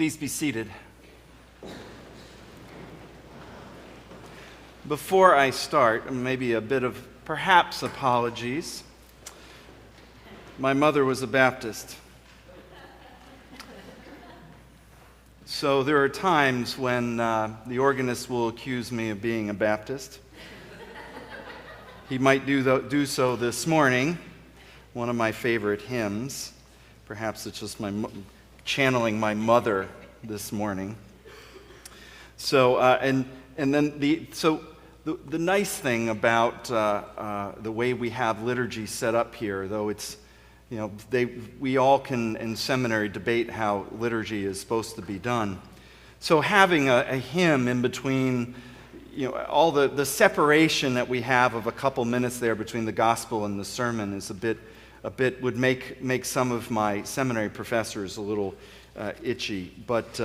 Please be seated. Before I start, maybe a bit of perhaps apologies. My mother was a Baptist. So there are times when the organist will accuse me of being a Baptist. He might do so this morning, one of my favorite hymns. Perhaps it's just channeling my mother this morning. So the nice thing about the way we have liturgy set up here, though it's, we all can in seminary debate how liturgy is supposed to be done. So having a hymn in between, all the separation that we have of a couple minutes there between the gospel and the sermon is a bit would make some of my seminary professors a little itchy. But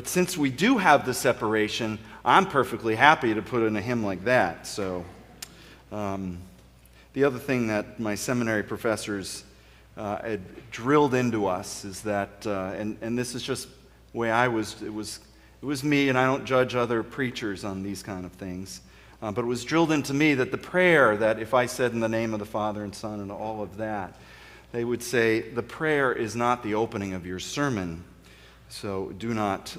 since we do have the separation, I'm perfectly happy to put in a hymn like that. So the other thing that my seminary professors had drilled into us is that, and this is just the way it was me, and I don't judge other preachers on these kind of things. But it was drilled into me that the prayer that if I said in the name of the Father and Son and all of that, they would say the prayer is not the opening of your sermon. So do not,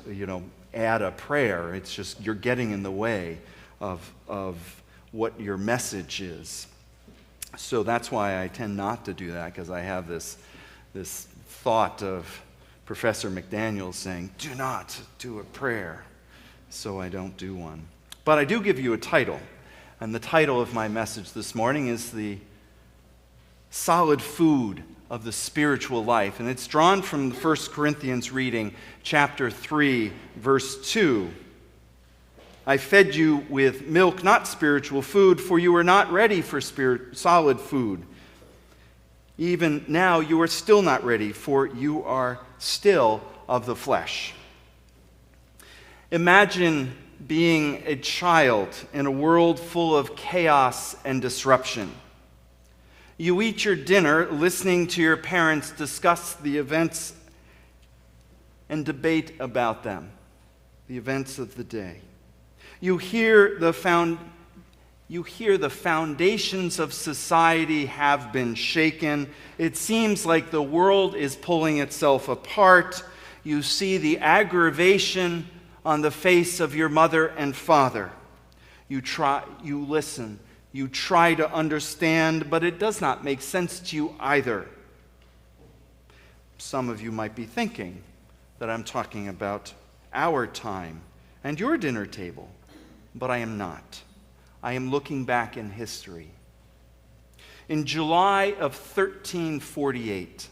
add a prayer. It's just you're getting in the way of what your message is. So that's why I tend not to do that, because I have this thought of Professor McDaniel saying, do not do a prayer. So I don't do one. But I do give you a title, and the title of my message this morning is the solid food of the spiritual life, and it's drawn from the 1 Corinthians reading, chapter 3, verse 2. I fed you with milk, not spiritual food, for you were not ready for solid food. Even now you are still not ready, for you are still of the flesh. Imagine being a child in a world full of chaos and disruption. You eat your dinner listening to your parents discuss the events and debate about them, the events of the day. You hear the foundations of society have been shaken. It seems like the world is pulling itself apart. You see the aggravation on the face of your mother and father. You listen, you try to understand, but it does not make sense to you either. Some of you might be thinking that I'm talking about our time and your dinner table, but I am not. I am looking back in history. In July of 1348,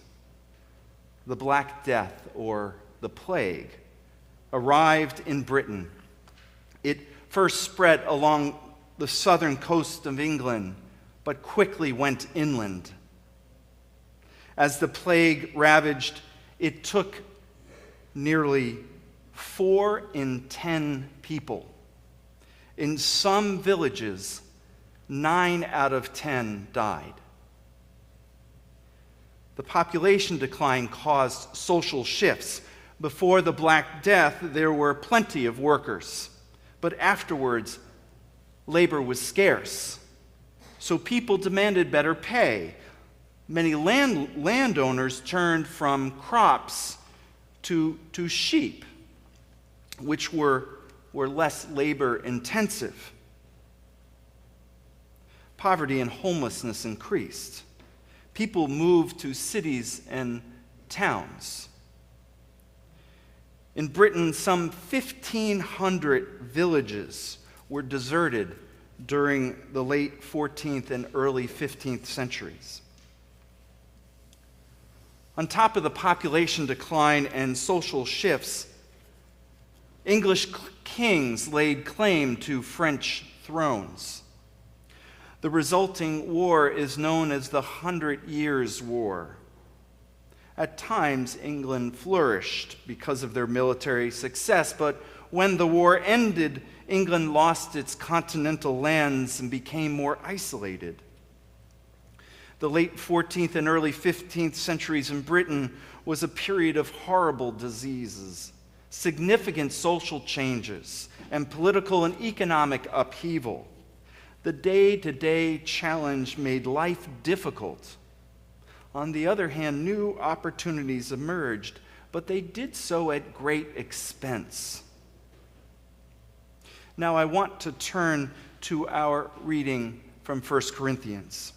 the Black Death, or the plague, arrived in Britain. It first spread along the southern coast of England, but quickly went inland. As the plague ravaged, it took nearly 4 in 10 people. In some villages, 9 out of 10 died. The population decline caused social shifts. Before the Black Death, there were plenty of workers, but afterwards, labor was scarce. So people demanded better pay. Many landowners turned from crops to sheep, which were less labor intensive. Poverty and homelessness increased. People moved to cities and towns. In Britain, some 1,500 villages were deserted during the late 14th and early 15th centuries. On top of the population decline and social shifts, English kings laid claim to French thrones. The resulting war is known as the 100 Years' War. At times, England flourished because of their military success, but when the war ended, England lost its continental lands and became more isolated. The late 14th and early 15th centuries in Britain was a period of horrible diseases, significant social changes, and political and economic upheaval. The day-to-day challenge made life difficult. On the other hand, new opportunities emerged, but they did so at great expense. Now I want to turn to our reading from 1 Corinthians.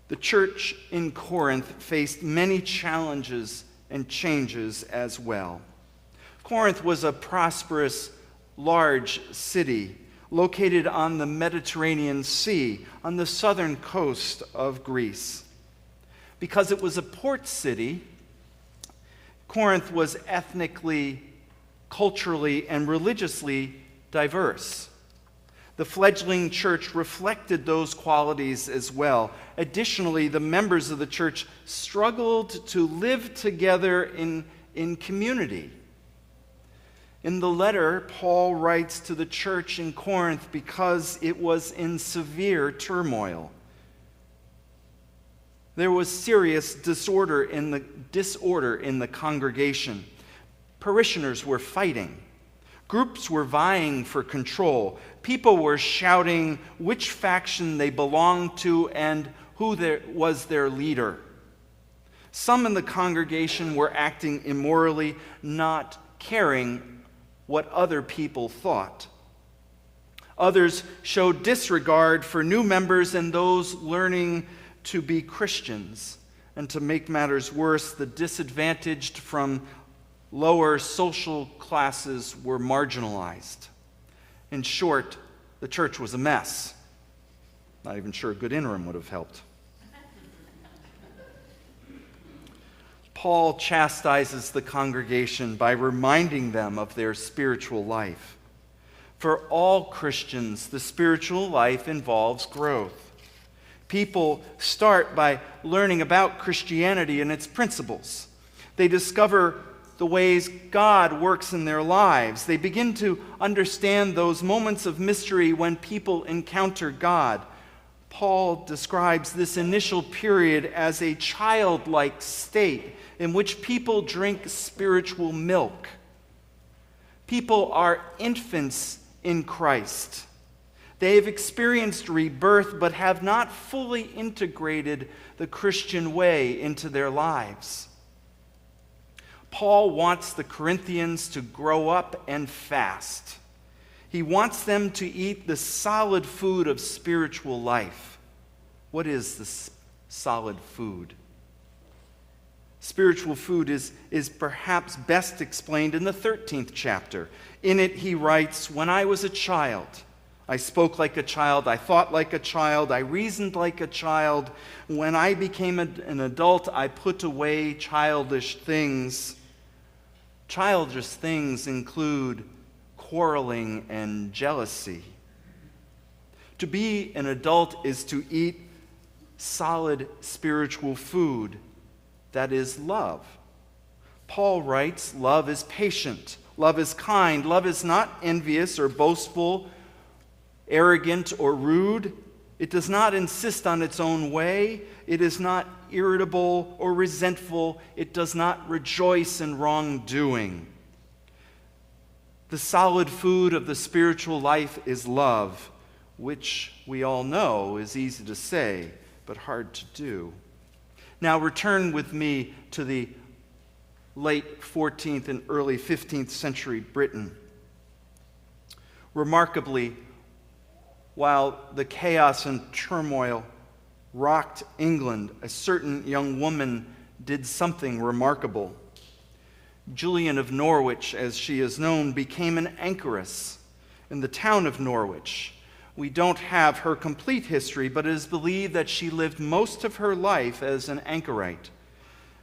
The church in Corinth faced many challenges and changes as well. Corinth was a prosperous, large city located on the Mediterranean Sea, on the southern coast of Greece. Because it was a port city, Corinth was ethnically, culturally, and religiously diverse. The fledgling church reflected those qualities as well. Additionally, the members of the church struggled to live together in community. In the letter, Paul writes to the church in Corinth because it was in severe turmoil. There was serious disorder in the congregation. Parishioners were fighting. Groups were vying for control. People were shouting which faction they belonged to and who was their leader. Some in the congregation were acting immorally, not caring what other people thought. Others showed disregard for new members and those learning to be Christians. And to make matters worse, the disadvantaged from lower social classes were marginalized. In short, the church was a mess. Not even sure a good interim would have helped. Paul chastises the congregation by reminding them of their spiritual life. For all Christians, the spiritual life involves growth. People start by learning about Christianity and its principles. They discover the ways God works in their lives. They begin to understand those moments of mystery when people encounter God. Paul describes this initial period as a childlike state in which people drink spiritual milk. People are infants in Christ. They have experienced rebirth but have not fully integrated the Christian way into their lives. Paul wants the Corinthians to grow up and fast. He wants them to eat the solid food of spiritual life. What is this solid food? Spiritual food is perhaps best explained in the 13th chapter. In it he writes, "When I was a child, I spoke like a child, I thought like a child, I reasoned like a child. When I became an adult, I put away childish things." Childish things include quarreling and jealousy. To be an adult is to eat solid spiritual food, that is love. Paul writes, love is patient, love is kind, love is not envious or boastful, arrogant or rude. It does not insist on its own way. It is not irritable or resentful. It does not rejoice in wrongdoing. The solid food of the spiritual life is love, which we all know is easy to say, but hard to do. Now return with me to the late 14th and early 15th century Britain. Remarkably, while the chaos and turmoil rocked England, a certain young woman did something remarkable. Julian of Norwich, as she is known, became an anchoress in the town of Norwich. We don't have her complete history, but it is believed that she lived most of her life as an anchorite.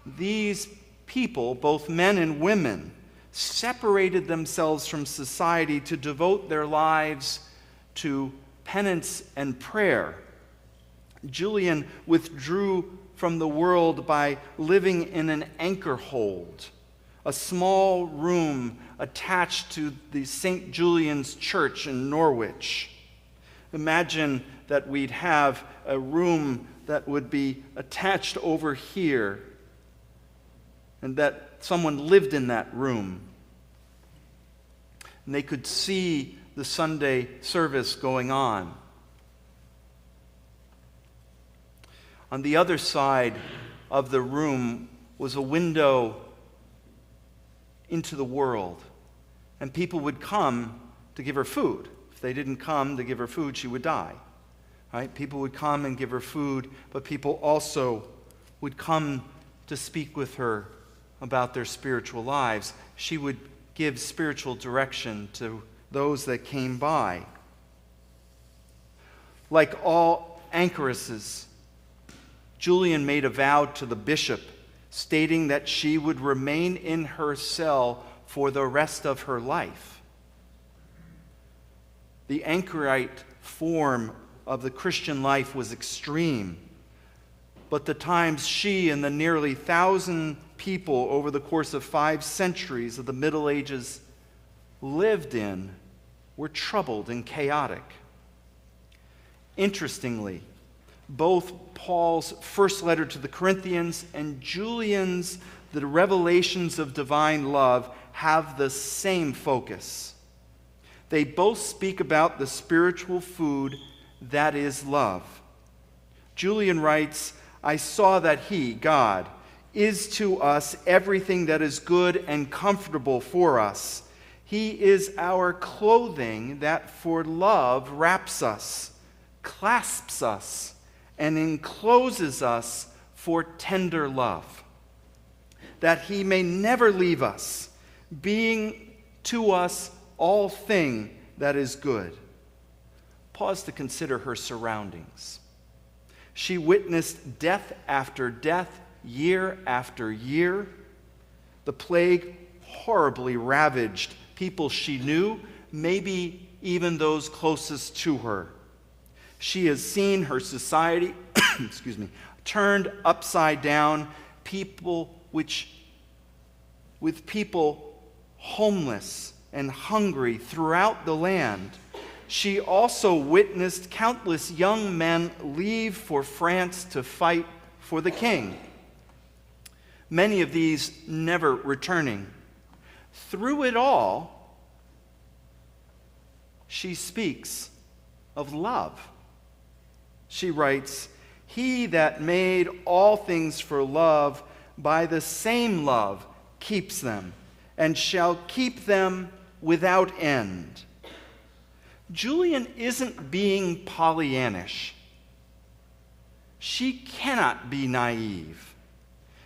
These people, both men and women, separated themselves from society to devote their lives to penance and prayer. Julian withdrew from the world by living in an anchor hold, a small room attached to the St. Julian's Church in Norwich. Imagine that we'd have a room that would be attached over here, and that someone lived in that room. And they could see the Sunday service going on. On the other side of the room was a window into the world, and people would come to give her food. If they didn't come to give her food, she would die. Right? People would come and give her food, but people also would come to speak with her about their spiritual lives. She would give spiritual direction to those that came by. Like all anchoresses, Julian made a vow to the bishop, stating that she would remain in her cell for the rest of her life. The anchorite form of the Christian life was extreme, but the times she and the nearly 1,000 people over the course of 5 centuries of the Middle Ages lived in were troubled and chaotic. Interestingly, both Paul's first letter to the Corinthians and Julian's The Revelations of Divine Love have the same focus. They both speak about the spiritual food that is love. Julian writes, "I saw that he, God, is to us everything that is good and comfortable for us. He is our clothing that for love wraps us, clasps us, and encloses us for tender love, that he may never leave us, being to us all thing that is good." Pause to consider her surroundings. She witnessed death after death, year after year. The plague horribly ravaged people she knew, maybe even those closest to her. She has seen her society turned upside down, with people homeless and hungry throughout the land. She also witnessed countless young men leave for France to fight for the king, many of these never returning. Through it all, she speaks of love. She writes, "He that made all things for love, by the same love keeps them, and shall keep them without end." Julian isn't being Pollyannish. She cannot be naive.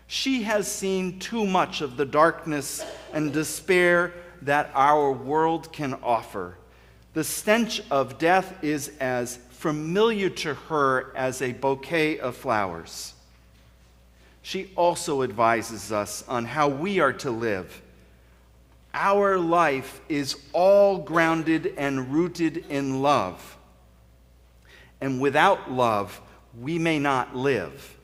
She has seen too much of the darkness and despair that our world can offer. The stench of death is as familiar to her as a bouquet of flowers. She also advises us on how we are to live. Our life is all grounded and rooted in love. And without love, we may not live.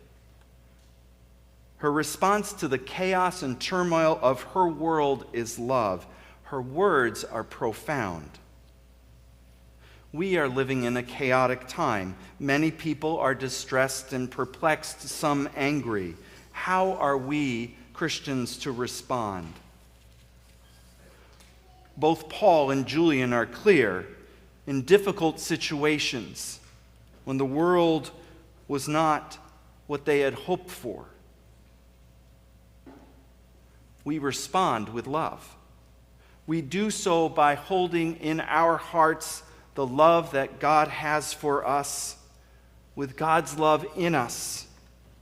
Her response to the chaos and turmoil of her world is love. Her words are profound. We are living in a chaotic time. Many people are distressed and perplexed, some angry. How are we Christians to respond? Both Paul and Julian are clear. In difficult situations, when the world was not what they had hoped for, we respond with love. We do so by holding in our hearts the love that God has for us. With God's love in us,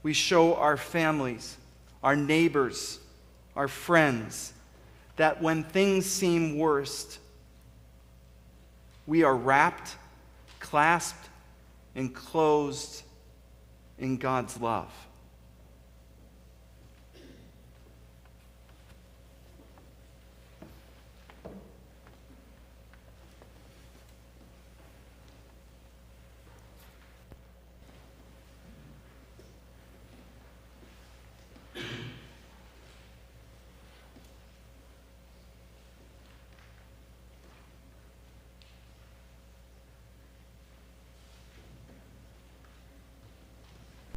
we show our families, our neighbors, our friends, that when things seem worst, we are wrapped, clasped, enclosed in God's love.